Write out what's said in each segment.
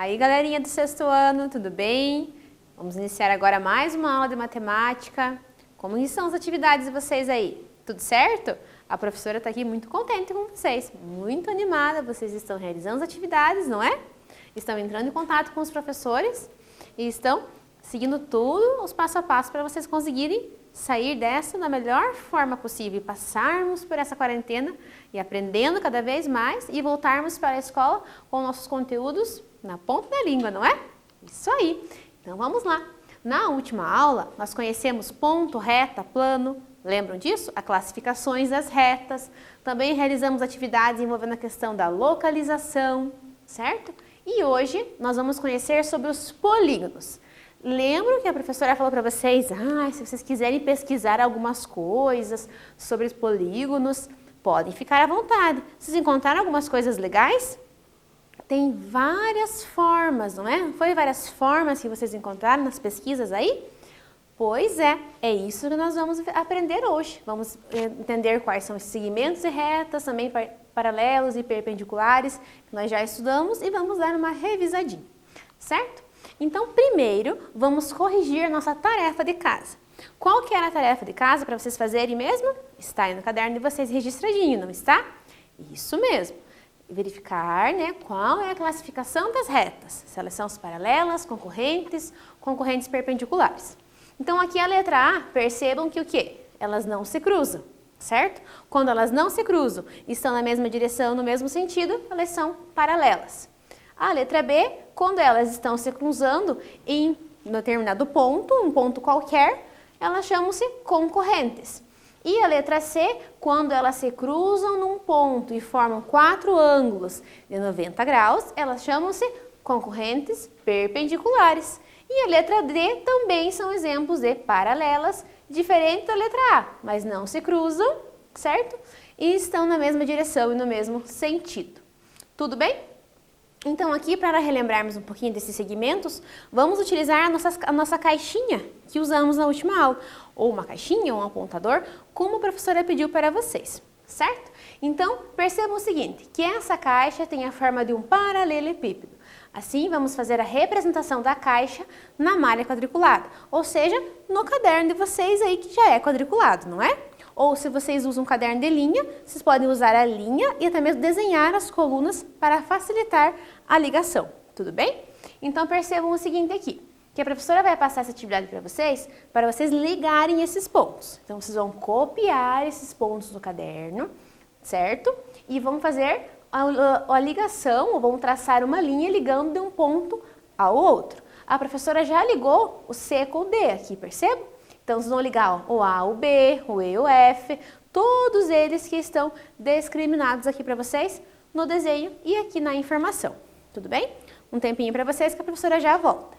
Aí, galerinha do sexto ano, tudo bem? Vamos iniciar agora mais uma aula de matemática. Como estão as atividades de vocês aí? Tudo certo? A professora está aqui muito contente com vocês, muito animada. Vocês estão realizando as atividades, não é? Estão entrando em contato com os professores e estão seguindo tudo os passo a passo para vocês conseguirem sair dessa da melhor forma possível e passarmos por essa quarentena e aprendendo cada vez mais e voltarmos para a escola com nossos conteúdos na ponta da língua, não é? Isso aí! Então vamos lá! Na última aula, nós conhecemos ponto, reta, plano. Lembram disso? As classificações das retas. Também realizamos atividades envolvendo a questão da localização, certo? E hoje nós vamos conhecer sobre os polígonos. Lembro que a professora falou para vocês, se vocês quiserem pesquisar algumas coisas sobre os polígonos, podem ficar à vontade. Vocês encontraram algumas coisas legais? Tem várias formas, não é? Foi várias formas que vocês encontraram nas pesquisas aí? Pois é isso que nós vamos aprender hoje. Vamos entender quais são os segmentos e retas, também paralelos e perpendiculares, que nós já estudamos, e vamos dar uma revisadinha, certo? Então, primeiro, vamos corrigir a nossa tarefa de casa. Qual que era a tarefa de casa para vocês fazerem mesmo? Está aí no caderno de vocês registradinho, não está? Isso mesmo. Verificar, qual é a classificação das retas. Se elas são paralelas, concorrentes perpendiculares. Então, aqui a letra A, percebam que o quê? Elas não se cruzam, certo? Quando elas não se cruzam e estão na mesma direção, no mesmo sentido, elas são paralelas. A letra B, quando elas estão se cruzando em um determinado ponto, um ponto qualquer, elas chamam-se concorrentes. E a letra C, quando elas se cruzam num ponto e formam 4 ângulos de 90 graus, elas chamam-se concorrentes perpendiculares. E a letra D também são exemplos de paralelas, diferentes da letra A, mas não se cruzam, certo? E estão na mesma direção e no mesmo sentido. Tudo bem? Então aqui, para relembrarmos um pouquinho desses segmentos, vamos utilizar a nossa caixinha que usamos na última aula, ou uma caixinha, ou um apontador, como a professora pediu para vocês, certo? Então, percebam o seguinte, que essa caixa tem a forma de um paralelepípedo. Assim, vamos fazer a representação da caixa na malha quadriculada, ou seja, no caderno de vocês aí que já é quadriculado, não é? Ou se vocês usam um caderno de linha, vocês podem usar a linha e até mesmo desenhar as colunas para facilitar a ligação, tudo bem? Então percebam o seguinte aqui, que a professora vai passar essa atividade para vocês ligarem esses pontos. Então vocês vão copiar esses pontos no caderno, certo? E vão fazer a ligação, ou vão traçar uma linha ligando de um ponto ao outro. A professora já ligou o C com o D aqui, percebam? Então, vocês vão ligar o A, o B, o E, o F, todos eles que estão discriminados aqui para vocês no desenho e aqui na informação. Tudo bem? Um tempinho para vocês que a professora já volta.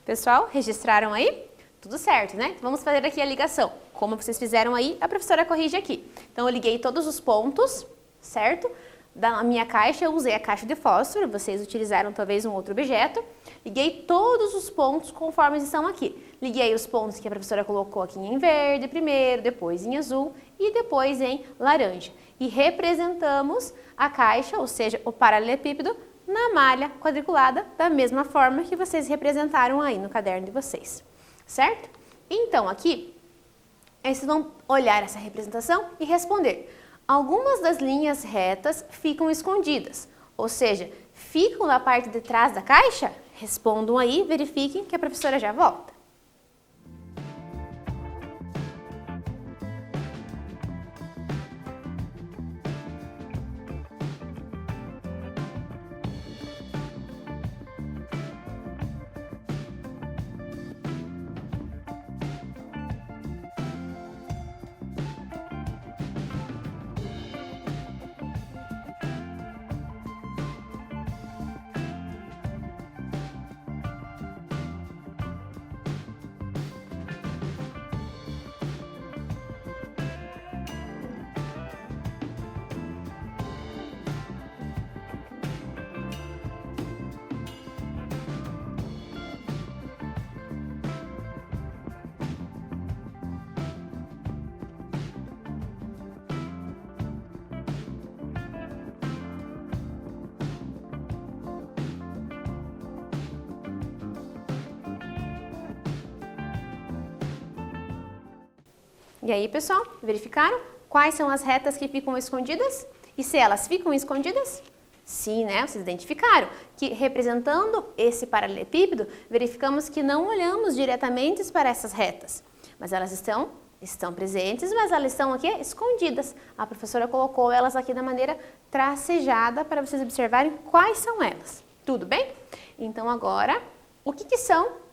Pessoal, registraram aí? Tudo certo, né? Vamos fazer aqui a ligação. Como vocês fizeram aí, a professora corrige aqui. Então, eu liguei todos os pontos, certo? Da minha caixa, eu usei a caixa de fósforo, vocês utilizaram talvez um outro objeto. Liguei todos os pontos conforme estão aqui. Liguei os pontos que a professora colocou aqui em verde primeiro, depois em azul e depois em laranja. E representamos a caixa, ou seja, o paralelepípedo, na malha quadriculada, da mesma forma que vocês representaram aí no caderno de vocês, certo? Então, aqui, vocês vão olhar essa representação e responder. Algumas das linhas retas ficam escondidas, ou seja, ficam na parte de trás da caixa? Respondam aí, verifiquem que a professora já volta. E aí, pessoal, verificaram quais são as retas que ficam escondidas? E se elas ficam escondidas? Sim, né? Vocês identificaram que representando esse paralelepípedo, verificamos que não olhamos diretamente para essas retas, mas elas estão presentes, mas elas estão aqui escondidas. A professora colocou elas aqui da maneira tracejada para vocês observarem quais são elas. Tudo bem? Então agora, o que são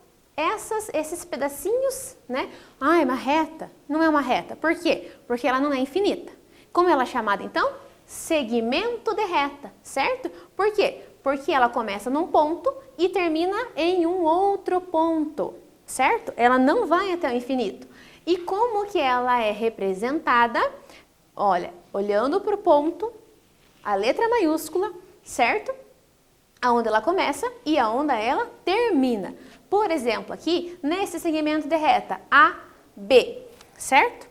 esses pedacinhos, né? Ah, é uma reta? Não é uma reta. Por quê? Porque ela não é infinita. Como ela é chamada, então? Segmento de reta, certo? Por quê? Porque ela começa num ponto e termina em um outro ponto, certo? Ela não vai até o infinito. E como que ela é representada? Olha, olhando para o ponto, a letra maiúscula, certo? Aonde ela começa e aonde ela termina. Por exemplo, aqui, nesse segmento de reta AB, certo?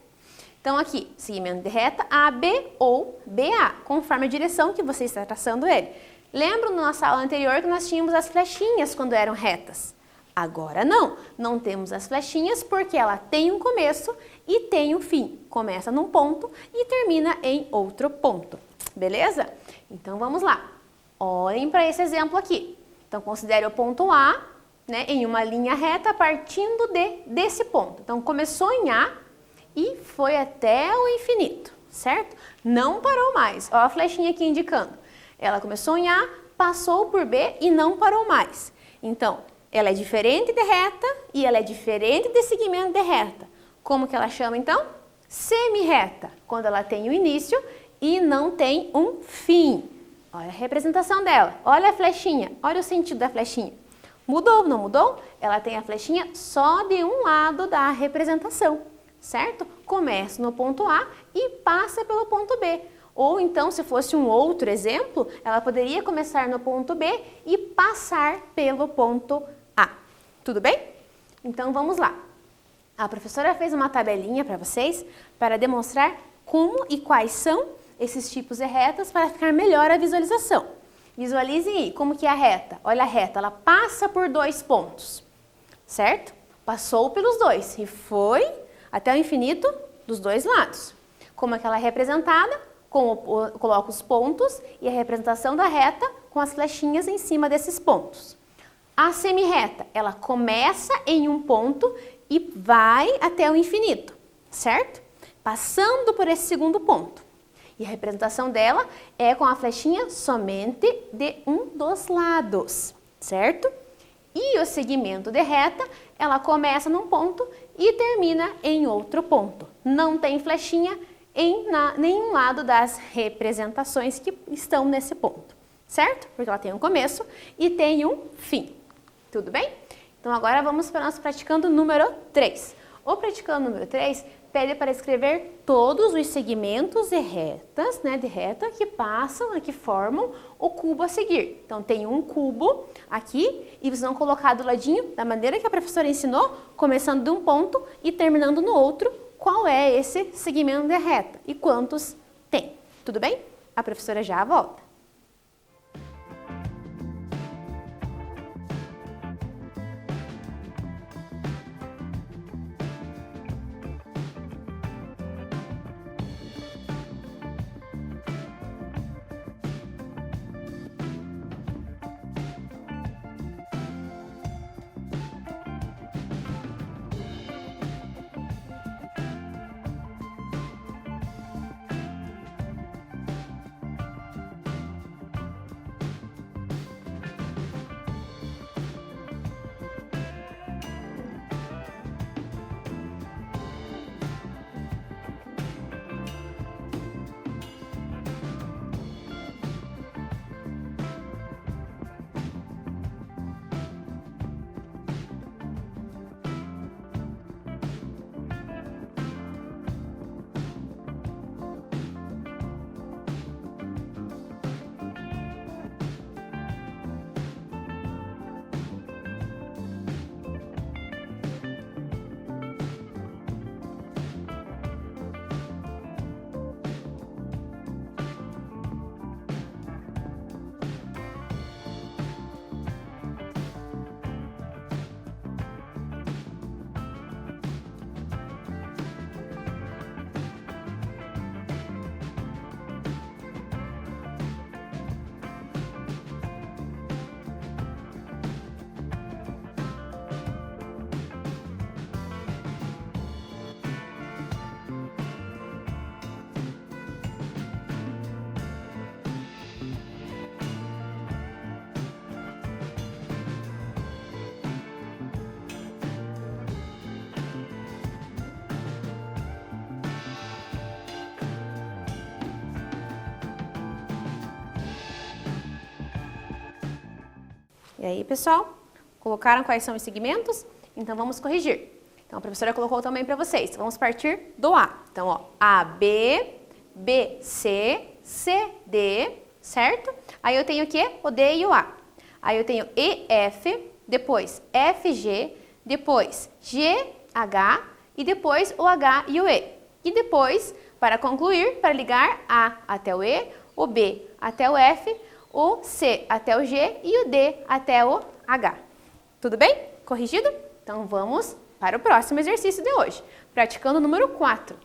Então, aqui, segmento de reta AB ou BA, conforme a direção que você está traçando ele. Lembra na nossa aula anterior que nós tínhamos as flechinhas quando eram retas? Agora não temos as flechinhas porque ela tem um começo e tem um fim. Começa num ponto e termina em outro ponto, beleza? Então, vamos lá. Olhem para esse exemplo aqui. Então, considere o ponto A, né, em uma linha reta partindo desse ponto. Então, começou em A e foi até o infinito, certo? Não parou mais. Olha a flechinha aqui indicando. Ela começou em A, passou por B e não parou mais. Então, ela é diferente de reta e ela é diferente de segmento de reta. Como que ela chama, então? Semi-reta, quando ela tem um início e não tem um fim. Olha a representação dela. Olha a flechinha. Olha o sentido da flechinha. Mudou, não mudou? Ela tem a flechinha só de um lado da representação, certo? Começa no ponto A e passa pelo ponto B. Ou então, se fosse um outro exemplo, ela poderia começar no ponto B e passar pelo ponto A. Tudo bem? Então, vamos lá. A professora fez uma tabelinha para vocês para demonstrar como e quais são esses tipos de retas para ficar melhor a visualização. Visualizem aí como que é a reta. Olha a reta, ela passa por dois pontos, certo? Passou pelos dois e foi até o infinito dos dois lados. Como é que ela é representada? Coloca os pontos e a representação da reta com as flechinhas em cima desses pontos. A semirreta, ela começa em um ponto e vai até o infinito, certo? Passando por esse segundo ponto. E a representação dela é com a flechinha somente de um dos lados, certo? E o segmento de reta, ela começa num ponto e termina em outro ponto. Não tem flechinha em nenhum lado das representações que estão nesse ponto, certo? Porque ela tem um começo e tem um fim. Tudo bem? Então agora vamos para o nosso praticando número 3. O praticando número 3 pede para escrever todos os segmentos e retas, né, de reta que passam, que formam o cubo a seguir. Então tem um cubo aqui e vocês vão colocar do ladinho, da maneira que a professora ensinou, começando de um ponto e terminando no outro, qual é esse segmento de reta e quantos tem. Tudo bem? A professora já volta. E aí, pessoal, colocaram quais são os segmentos? Então, vamos corrigir. Então, a professora colocou também para vocês. Vamos partir do A. Então, ó, A, B, B, C, C, D, certo? Aí eu tenho o quê? O D e o A. Aí eu tenho E, F, depois F, G, depois G, H e depois o H e o E. E depois, para concluir, para ligar A até o E, o B até o F, o C até o G e o D até o H. Tudo bem? Corrigido? Então vamos para o próximo exercício de hoje, praticando o número 4,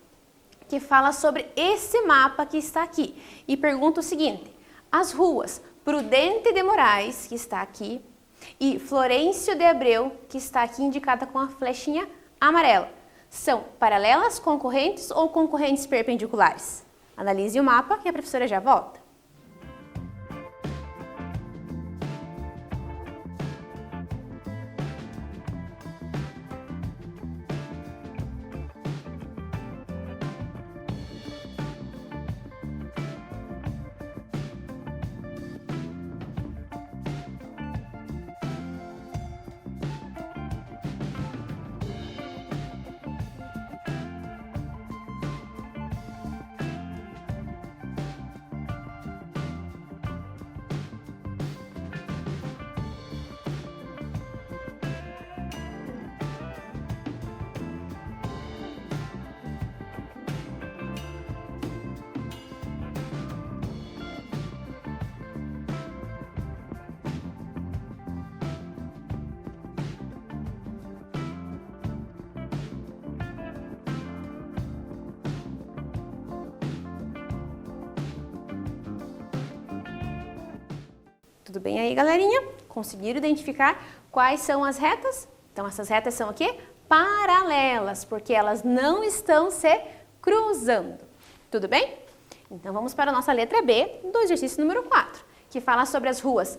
que fala sobre esse mapa que está aqui. E pergunta o seguinte: as ruas Prudente de Moraes, que está aqui, e Florencio de Abreu, que está aqui indicada com a flechinha amarela, são paralelas, concorrentes ou concorrentes perpendiculares? Analise o mapa que a professora já volta. Tudo bem aí, galerinha? Conseguiram identificar quais são as retas? Então, essas retas são o quê? Paralelas, porque elas não estão se cruzando. Tudo bem? Então, vamos para a nossa letra B do exercício número 4, que fala sobre as ruas,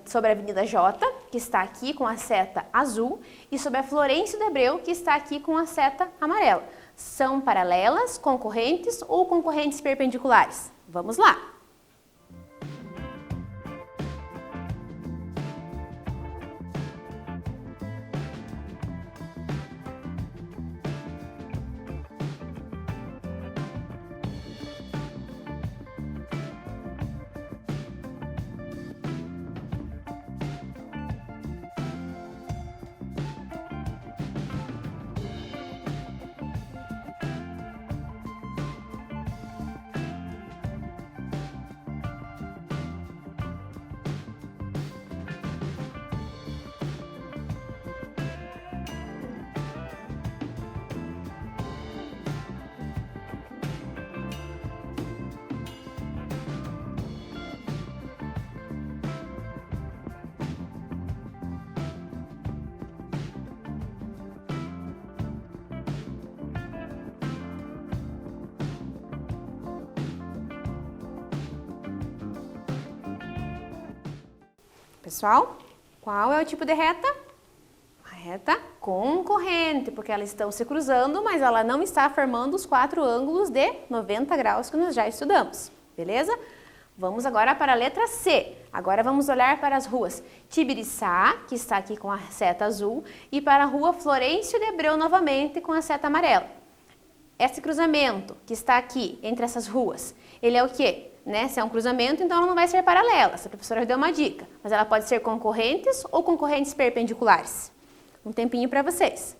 sobre a Avenida J, que está aqui com a seta azul, e sobre a Florencio de Abreu, que está aqui com a seta amarela. São paralelas, concorrentes ou concorrentes perpendiculares? Vamos lá! Pessoal, qual é o tipo de reta? A reta concorrente, porque elas estão se cruzando, mas ela não está formando os 4 ângulos de 90 graus que nós já estudamos, beleza? Vamos agora para a letra C. Agora vamos olhar para as ruas Tibiriçá, que está aqui com a seta azul, e para a rua Florencio de Abreu novamente com a seta amarela. Esse cruzamento que está aqui entre essas ruas, ele é o quê? Né? Se é um cruzamento, então ela não vai ser paralela. Essa professora deu uma dica, mas ela pode ser concorrentes ou concorrentes perpendiculares. Um tempinho para vocês.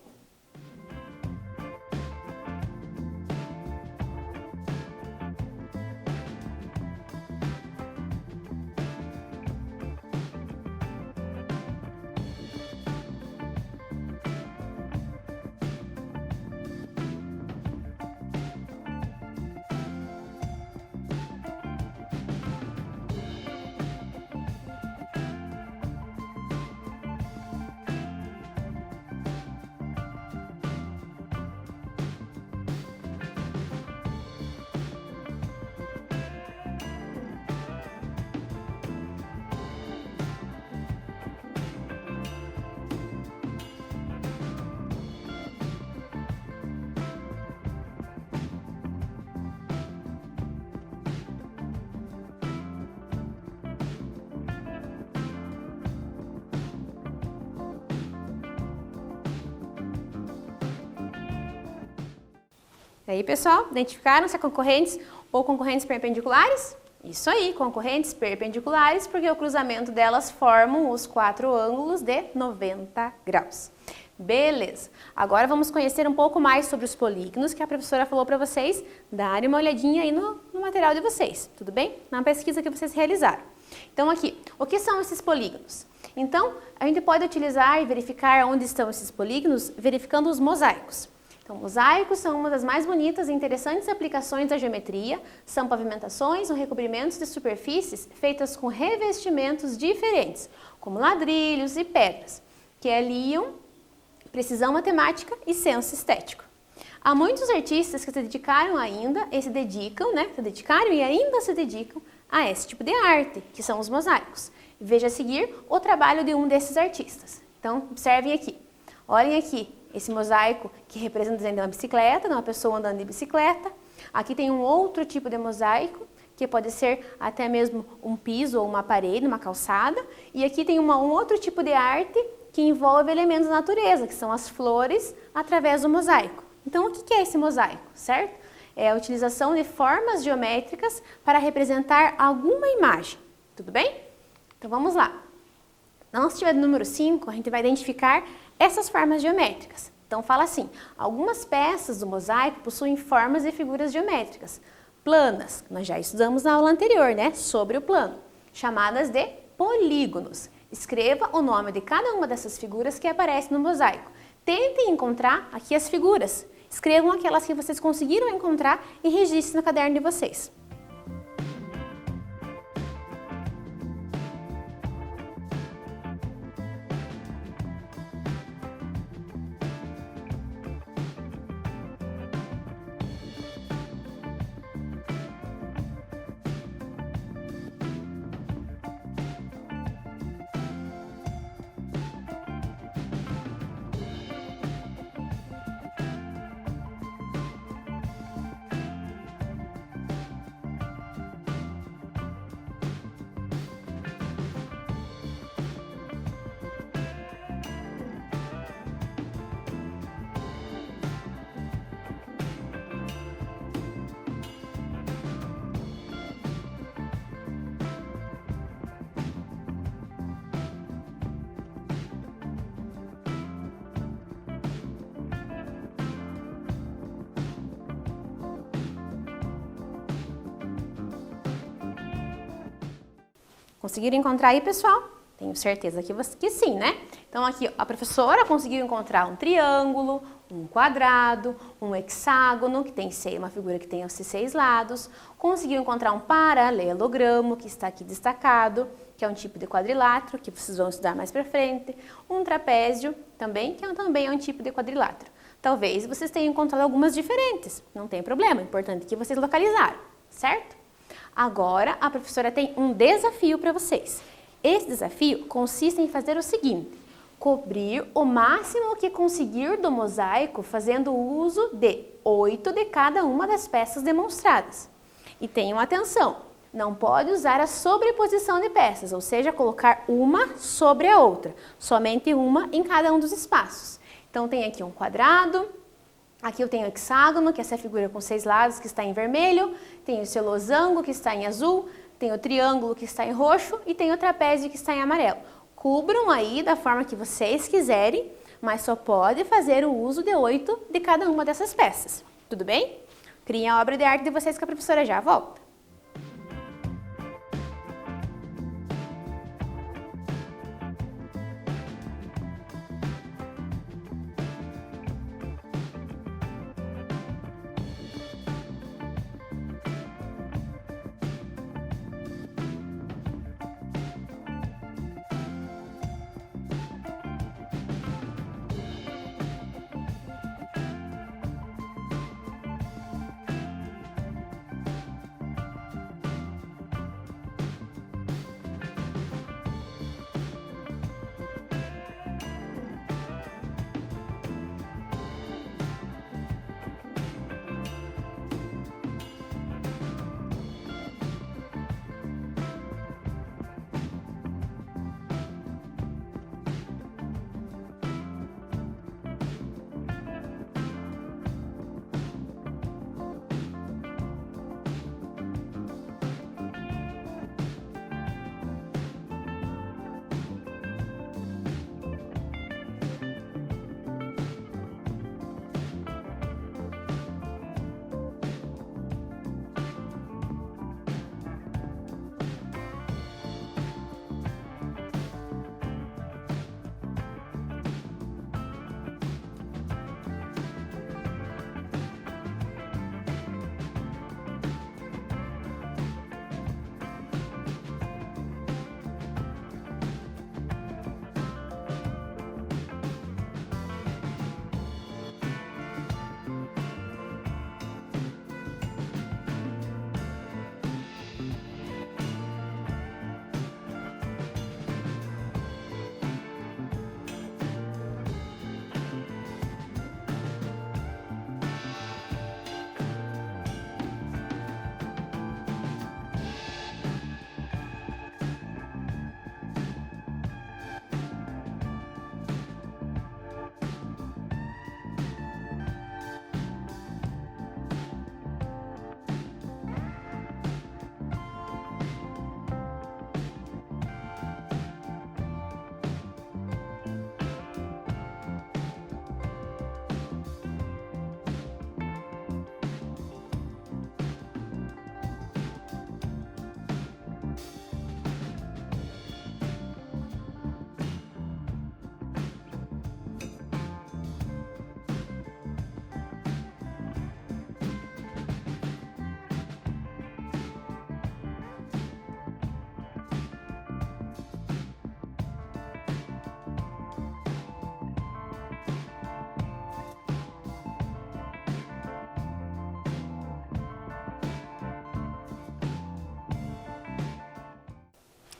E aí, pessoal, identificaram se é concorrentes ou concorrentes perpendiculares? Isso aí, concorrentes perpendiculares, porque o cruzamento delas formam os 4 ângulos de 90 graus. Beleza. Agora vamos conhecer um pouco mais sobre os polígonos que a professora falou para vocês darem uma olhadinha aí no material de vocês, tudo bem? Na pesquisa que vocês realizaram. Então aqui, o que são esses polígonos? Então, a gente pode utilizar e verificar onde estão esses polígonos verificando os mosaicos. Então, mosaicos são uma das mais bonitas e interessantes aplicações da geometria, são pavimentações ou recobrimentos de superfícies feitas com revestimentos diferentes, como ladrilhos e pedras, que aliam precisão matemática e senso estético. Há muitos artistas que se dedicaram ainda e se dedicam a esse tipo de arte, que são os mosaicos. Veja a seguir o trabalho de um desses artistas. Então, observem aqui. Olhem aqui esse mosaico que representa o desenho de uma bicicleta, de uma pessoa andando de bicicleta. Aqui tem um outro tipo de mosaico, que pode ser até mesmo um piso ou uma parede, uma calçada. E aqui tem um outro tipo de arte que envolve elementos da natureza, que são as flores, através do mosaico. Então, o que é esse mosaico, certo? É a utilização de formas geométricas para representar alguma imagem, tudo bem? Então, vamos lá. Na nossa atividade número 5, a gente vai identificar essas formas geométricas. Então, fala assim, algumas peças do mosaico possuem formas e figuras geométricas planas, nós já estudamos na aula anterior, né, sobre o plano, chamadas de polígonos. Escreva o nome de cada uma dessas figuras que aparece no mosaico. Tentem encontrar aqui as figuras. Escrevam aquelas que vocês conseguiram encontrar e registrem no caderno de vocês. Conseguiram encontrar aí, pessoal? Tenho certeza que sim, né? Então aqui a professora conseguiu encontrar um triângulo, um quadrado, um hexágono, que tem uma figura que tem esses 6 lados. Conseguiu encontrar um paralelogramo, que está aqui destacado, que é um tipo de quadrilátero, que vocês vão estudar mais pra frente. Um trapézio também, que também é um tipo de quadrilátero. Talvez vocês tenham encontrado algumas diferentes, não tem problema, o importante é que vocês localizaram, certo? Agora, a professora tem um desafio para vocês. Esse desafio consiste em fazer o seguinte: cobrir o máximo que conseguir do mosaico fazendo uso de 8 de cada uma das peças demonstradas. E tenham atenção, não pode usar a sobreposição de peças, ou seja, colocar uma sobre a outra, somente uma em cada um dos espaços. Então tem aqui um quadrado, aqui eu tenho o hexágono, que é essa figura com 6 lados que está em vermelho, tem o seu losango que está em azul, tem o triângulo que está em roxo e tem o trapézio que está em amarelo. Cubram aí da forma que vocês quiserem, mas só pode fazer o uso de 8 de cada uma dessas peças. Tudo bem? Criem a obra de arte de vocês que a professora já volta.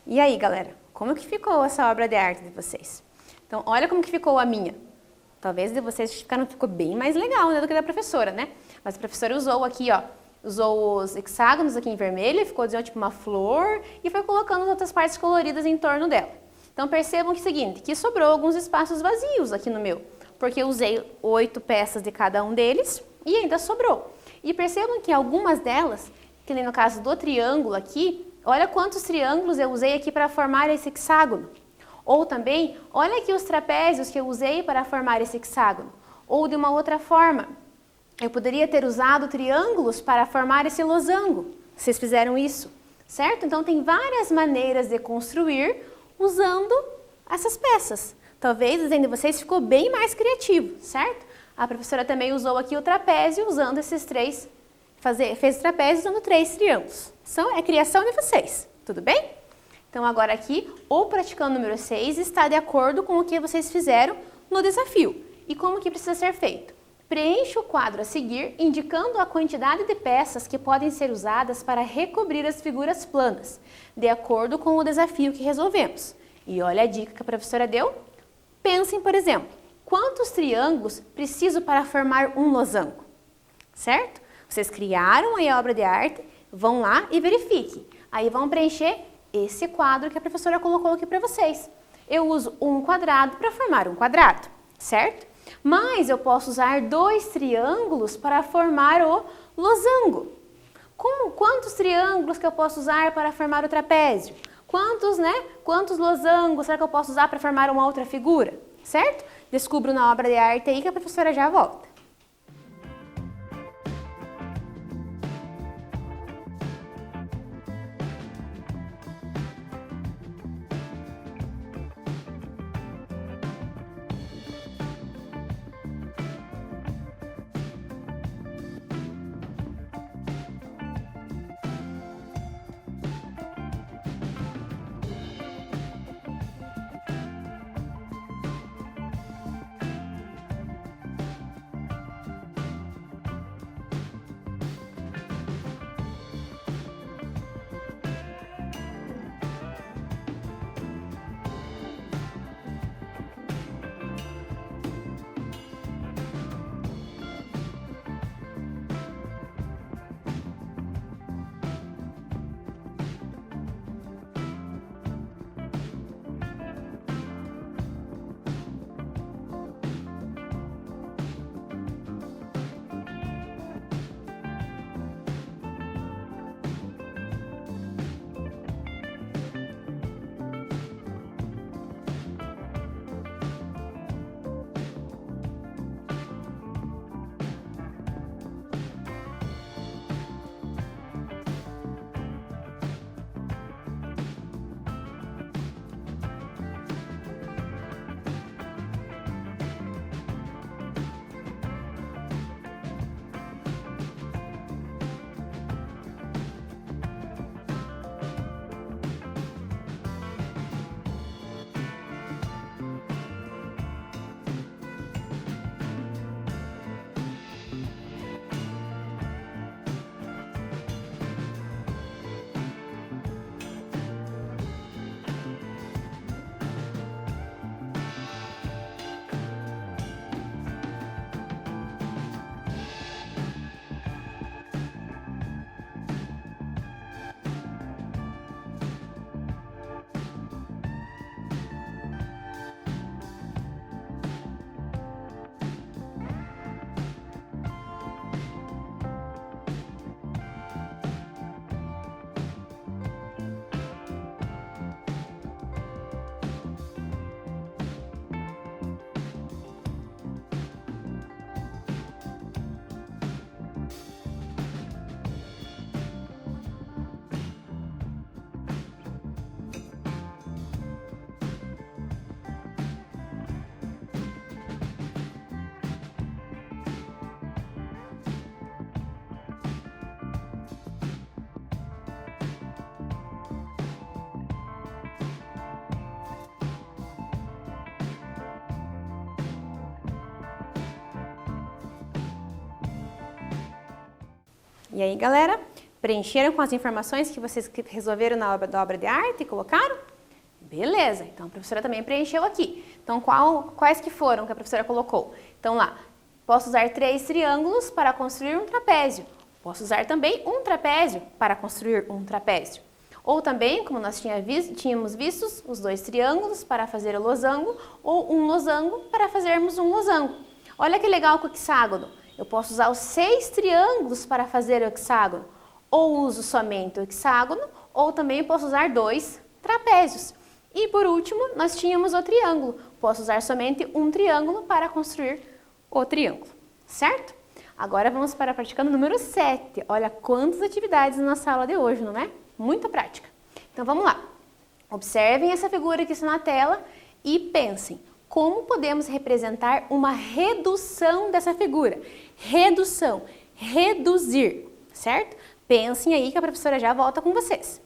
E aí, galera, como que ficou essa obra de arte de vocês? Então, olha como que ficou a minha. Talvez de vocês ficou bem mais legal, né, do que da professora, né? Mas a professora usou aqui, ó, usou os hexágonos aqui em vermelho, ficou desenhando tipo uma flor e foi colocando as outras partes coloridas em torno dela. Então, percebam que é o seguinte, que sobrou alguns espaços vazios aqui no meu, porque eu usei 8 peças de cada um deles e ainda sobrou. E percebam que algumas delas, que nem no caso do triângulo aqui, olha quantos triângulos eu usei aqui para formar esse hexágono. Ou também, olha aqui os trapézios que eu usei para formar esse hexágono. Ou de uma outra forma, eu poderia ter usado triângulos para formar esse losango. Vocês fizeram isso, certo? Então tem várias maneiras de construir usando essas peças. Talvez o desenho de vocês ficou bem mais criativo, certo? A professora também usou aqui o trapézio usando esses 3, fez o trapézio usando 3 triângulos. É a criação de vocês, tudo bem? Então agora aqui, o praticando número 6 está de acordo com o que vocês fizeram no desafio. E como que precisa ser feito? Preencha o quadro a seguir, indicando a quantidade de peças que podem ser usadas para recobrir as figuras planas, de acordo com o desafio que resolvemos. E olha a dica que a professora deu. Pensem, por exemplo, quantos triângulos preciso para formar um losango? Certo? Vocês criaram aí a obra de arte, vão lá e verifiquem. Aí vão preencher esse quadro que a professora colocou aqui para vocês. Eu uso um quadrado para formar um quadrado, certo? Mas eu posso usar 2 triângulos para formar o losango. Quantos triângulos que eu posso usar para formar o trapézio? Quantos losangos será que eu posso usar para formar uma outra figura? Certo? Descubro na obra de arte aí que a professora já volta. E aí, galera, preencheram com as informações que vocês resolveram na obra de arte e colocaram? Beleza, então a professora também preencheu aqui. Então, quais que foram que a professora colocou? Então, lá, posso usar 3 triângulos para construir um trapézio. Posso usar também um trapézio para construir um trapézio. Ou também, como nós tínhamos visto, os 2 triângulos para fazer o losango ou um losango para fazermos um losango. Olha que legal com o hexágono. Eu posso usar os 6 triângulos para fazer o hexágono. Ou uso somente o hexágono, ou também posso usar 2 trapézios. E por último, nós tínhamos o triângulo. Posso usar somente um triângulo para construir o triângulo, certo? Agora vamos para a praticando número 7. Olha quantas atividades na nossa aula de hoje, não é? Muita prática. Então vamos lá. Observem essa figura que está na tela e pensem. Como podemos representar uma redução dessa figura? Redução, reduzir, certo? Pensem aí que a professora já volta com vocês.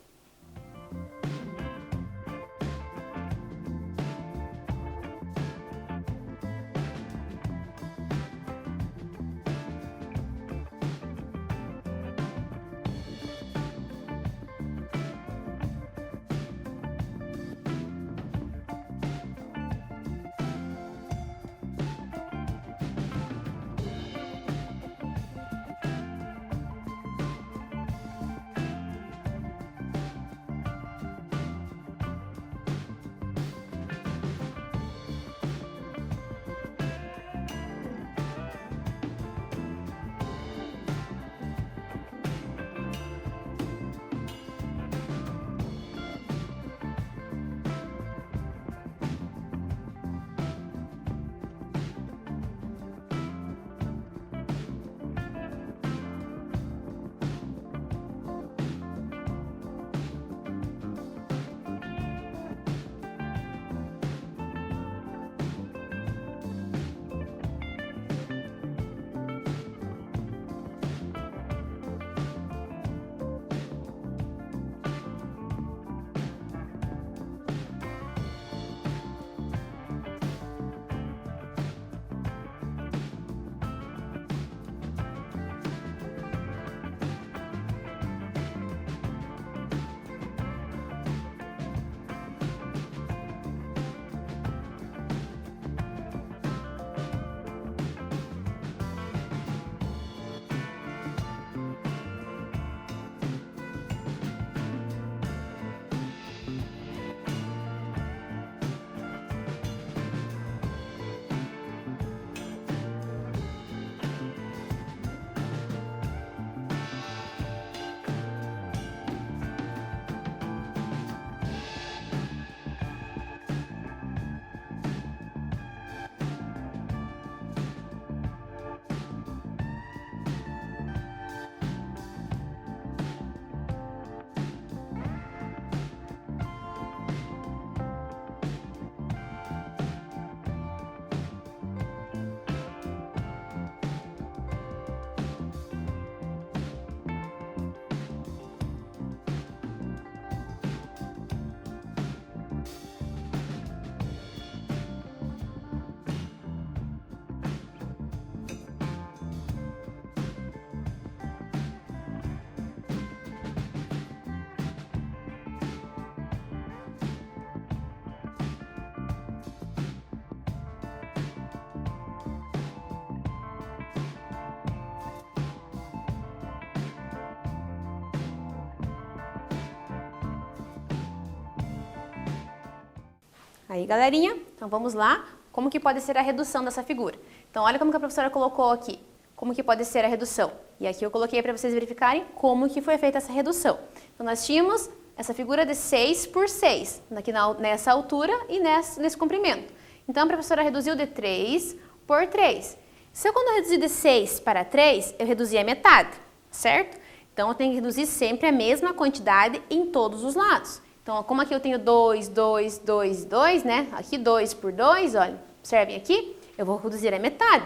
Aí, galerinha, então vamos lá. Como que pode ser a redução dessa figura? Então, olha como que a professora colocou aqui. Como que pode ser a redução? E aqui eu coloquei para vocês verificarem como que foi feita essa redução. Então, nós tínhamos essa figura de 6 por 6, aqui nessa altura e nesse comprimento. Então, a professora reduziu de 3 por 3. Se eu, quando eu reduzir de 6 para 3, eu reduzi a metade, certo? Então, eu tenho que reduzir sempre a mesma quantidade em todos os lados. Então, como aqui eu tenho 2, 2, 2, 2, né? Aqui 2 por 2, olha, observem aqui, eu vou reduzir a metade.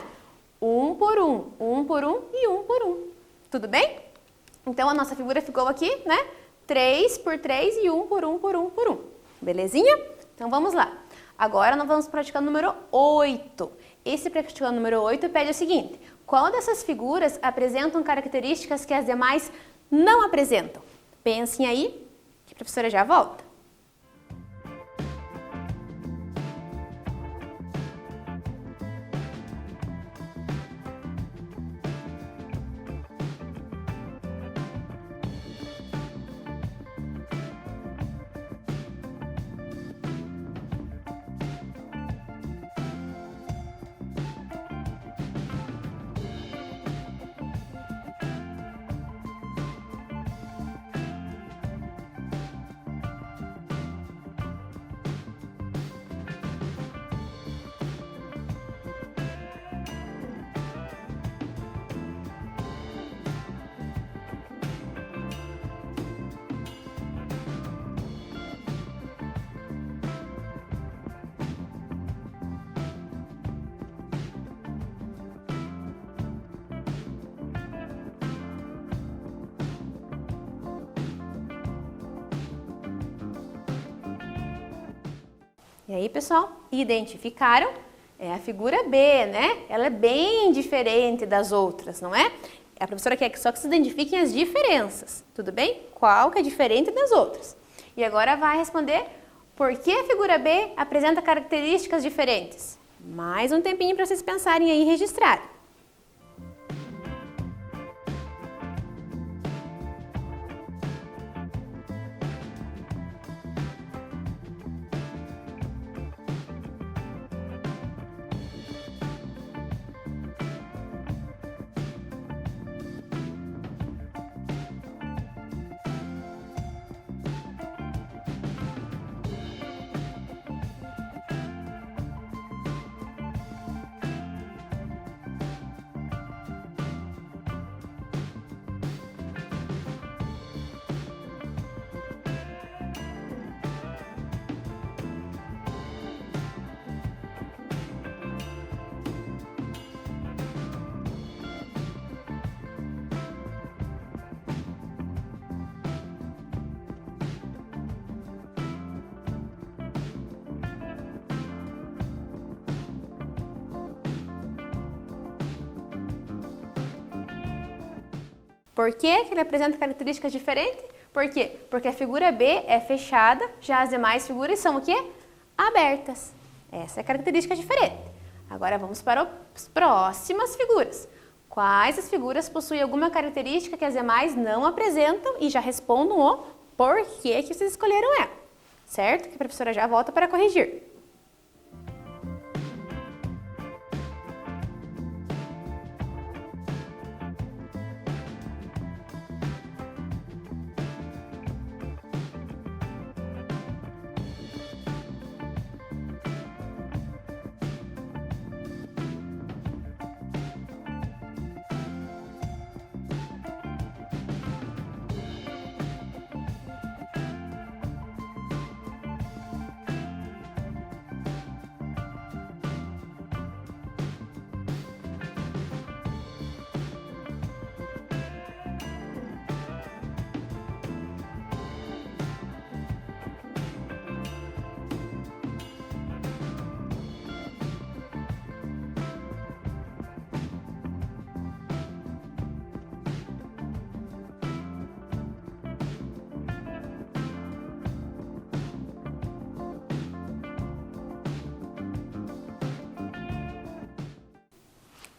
1 por 1, 1 por 1 e 1 por 1. Tudo bem? Então, a nossa figura ficou aqui, né? 3 por 3 e 1 por 1 por 1 por 1. Belezinha? Então, vamos lá. Agora, nós vamos praticar o número 8. Esse praticar o número 8 pede o seguinte. Qual dessas figuras apresentam características que as demais não apresentam? Pensem aí, que a professora já volta. E aí, pessoal, identificaram? É a figura B, né? Ela é bem diferente das outras, não é? A professora quer que só que se identifiquem as diferenças, tudo bem? Qual que é diferente das outras? E agora vai responder por que a figura B apresenta características diferentes. Mais um tempinho para vocês pensarem aí e registrarem. Por que ele apresenta características diferentes? Por quê? Porque a figura B é fechada, já as demais figuras são o quê? Abertas. Essa é a característica diferente. Agora vamos para as próximas figuras. Quais as figuras possuem alguma característica que as demais não apresentam e já respondam o porquê que vocês escolheram ela, certo? Que a professora já volta para corrigir.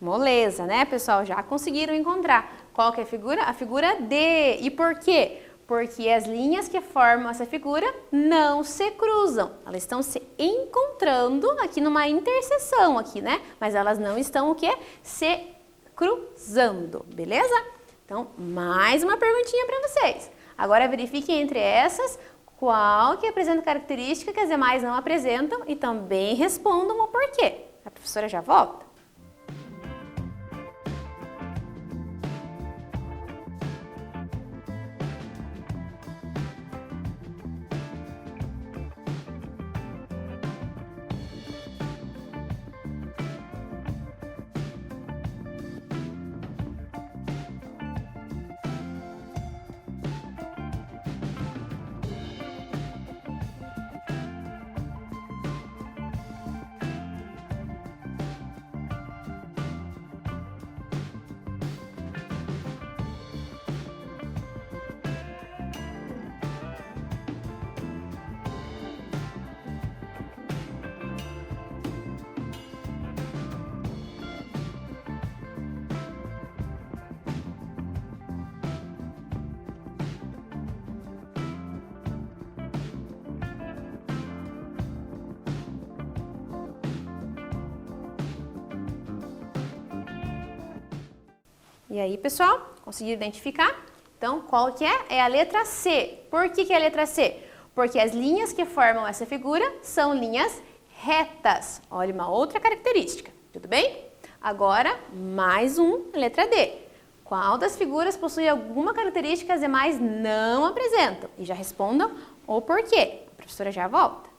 Moleza, né, pessoal? Já conseguiram encontrar. Qual que é a figura? A figura D. E por quê? Porque as linhas que formam essa figura não se cruzam. Elas estão se encontrando aqui numa interseção aqui, né? Mas elas não estão o quê? Se cruzando, beleza? Então, mais uma perguntinha para vocês. Agora verifiquem entre essas qual que apresenta característica que as demais não apresentam e também respondam o porquê. A professora já volta. E aí, pessoal, conseguiram identificar? Então, qual que é? É a letra C. Por que é a letra C? Porque as linhas que formam essa figura são linhas retas. Olha, uma outra característica, tudo bem? Agora, mais letra D. Qual das figuras possui alguma característica que as demais não apresentam? E já respondam o porquê. A professora já volta.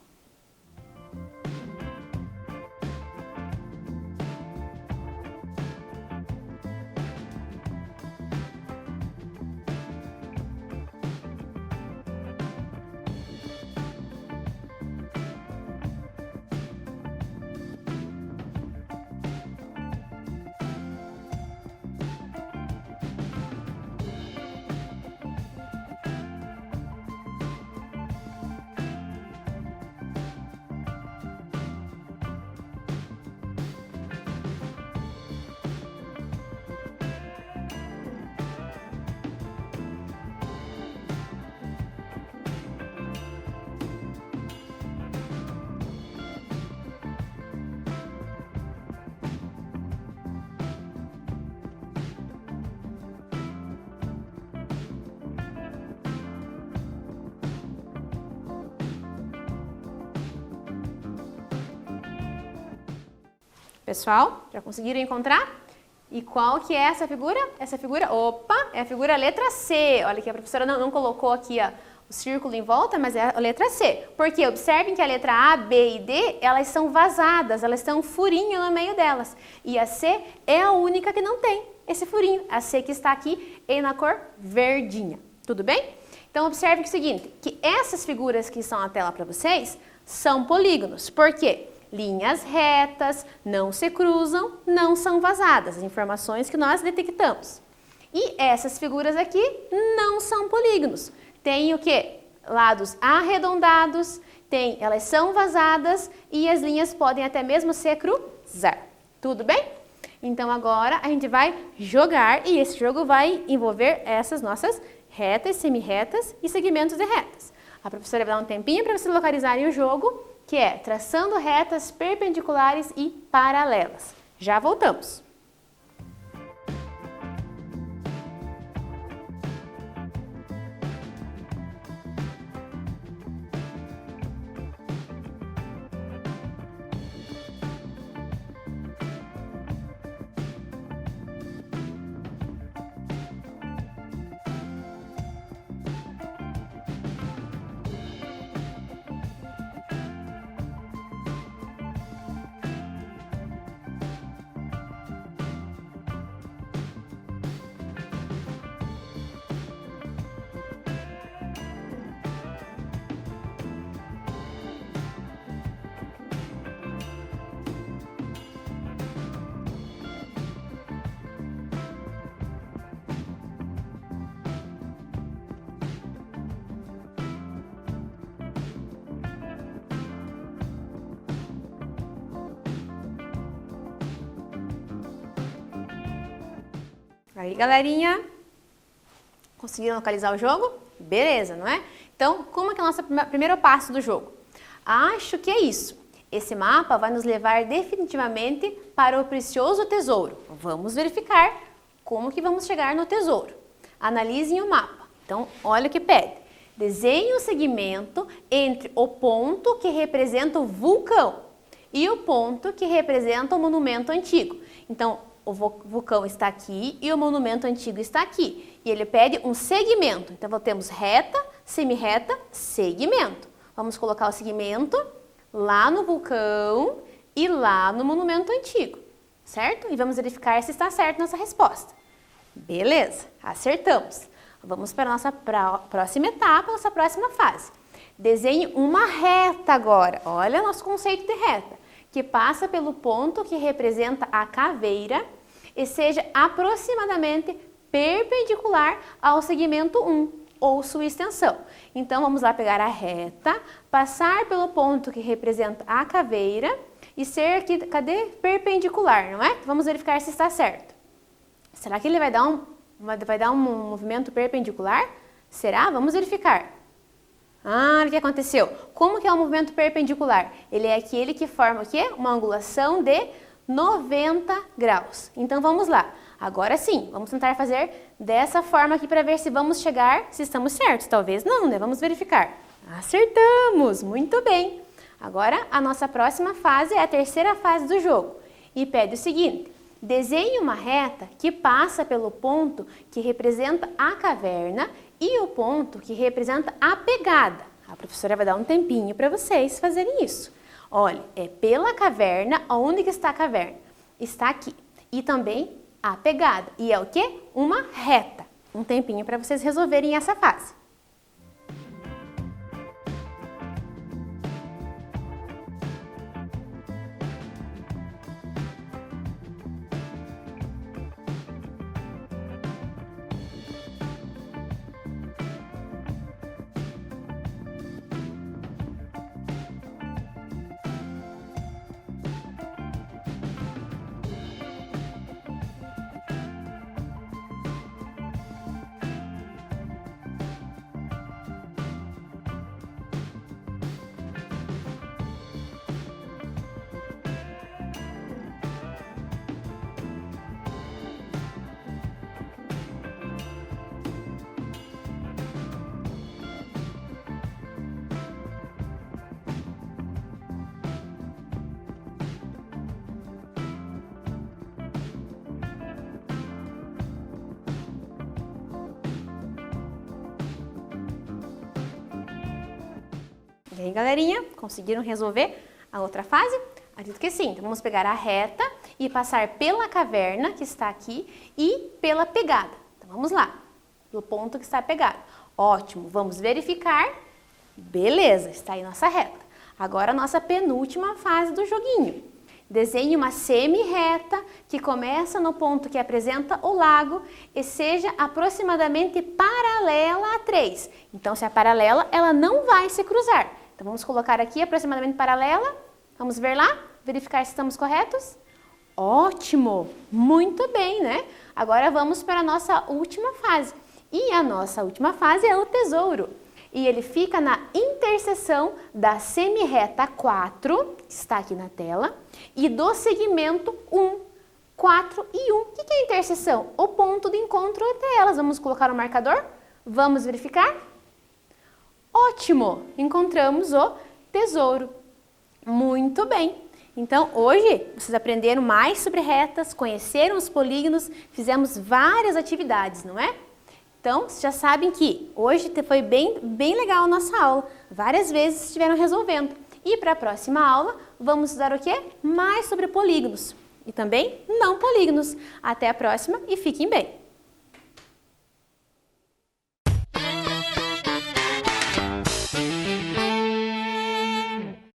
Pessoal, já conseguiram encontrar? E qual que é essa figura? Essa figura, opa, é a figura letra C. Olha que a professora não colocou aqui ó, o círculo em volta, mas é a letra C. Porque observem que a letra A, B e D, elas são vazadas, elas têm um furinho no meio delas. E a C é a única que não tem esse furinho. A C que está aqui é na cor verdinha. Tudo bem? Então observe que é o seguinte, que essas figuras que estão na tela para vocês são polígonos. Por quê? Linhas retas, não se cruzam, não são vazadas, as informações que nós detectamos. E essas figuras aqui não são polígonos. Tem o quê? Lados arredondados, elas são vazadas e as linhas podem até mesmo se cruzar. Tudo bem? Então agora a gente vai jogar e esse jogo vai envolver essas nossas retas, semi-retas e segmentos de retas. A professora vai dar um tempinho para vocês localizarem o jogo, que é traçando retas perpendiculares e paralelas. Já voltamos. Aí, galerinha, Conseguiram localizar o jogo? Beleza, não é? Então, como é que é o nosso primeiro passo do jogo? Acho que é isso. Esse mapa vai nos levar definitivamente para o precioso tesouro. Vamos verificar como que vamos chegar no tesouro. Analisem o mapa. Então, olha o que pede. Desenhe o segmento entre o ponto que representa o vulcão e o ponto que representa o monumento antigo. Então, o vulcão está aqui e o monumento antigo está aqui. E ele pede um segmento. Então, temos reta, semirreta, segmento. Vamos colocar o segmento lá no vulcão e lá no monumento antigo, certo? E vamos verificar se está certo nossa resposta. Beleza, acertamos. Vamos para a nossa próxima etapa, nossa próxima fase. Desenhe uma reta agora. Olha o nosso conceito de reta, que passa pelo ponto que representa a caveira e seja aproximadamente perpendicular ao segmento 1 ou sua extensão. Então, vamos lá pegar a reta, passar pelo ponto que representa a caveira e ser aqui, cadê? Perpendicular, não é? Vamos verificar se está certo. Será que ele vai dar um movimento perpendicular? Será? Vamos verificar. O que aconteceu? Como que é o movimento perpendicular? Ele é aquele que forma o quê? Uma angulação de 90 graus. Então, vamos lá. Agora sim, vamos tentar fazer dessa forma aqui para ver se vamos chegar, se estamos certos. Talvez não, né? Vamos verificar. Acertamos! Muito bem! Agora, a nossa próxima fase é a terceira fase do jogo. E pede o seguinte: desenhe uma reta que passa pelo ponto que representa a caverna e o ponto que representa a pegada. A professora vai dar um tempinho para vocês fazerem isso. Olha, é pela caverna. Onde que está a caverna? Está aqui. E também a pegada. E é o quê? Uma reta. Um tempinho para vocês resolverem essa fase. E aí, galerinha, conseguiram resolver a outra fase? Acredito que sim. Então, vamos pegar a reta e passar pela caverna, que está aqui, e pela pegada. Então, vamos lá, pelo ponto que está pegado. Ótimo, vamos verificar. Beleza, está aí nossa reta. Agora, a nossa penúltima fase do joguinho. Desenhe uma semi-reta que começa no ponto que apresenta o lago e seja aproximadamente paralela a 3. Então, se é paralela, ela não vai se cruzar. Então, vamos colocar aqui aproximadamente paralela. Vamos ver lá, verificar se estamos corretos. Ótimo! Muito bem, né? Agora vamos para a nossa última fase. E a nossa última fase é o tesouro. E ele fica na interseção da semi-reta 4, que está aqui na tela, e do segmento 1, 4 e 1. O que é a interseção? O ponto de encontro entre elas. Vamos colocar o marcador? Vamos verificar? Ótimo! Encontramos o tesouro. Muito bem! Então, hoje, vocês aprenderam mais sobre retas, conheceram os polígonos, fizemos várias atividades, não é? Então, vocês já sabem que hoje foi bem legal a nossa aula. Várias vezes estiveram resolvendo. E para a próxima aula, vamos estudar o quê? Mais sobre polígonos. E também não polígonos. Até a próxima e fiquem bem!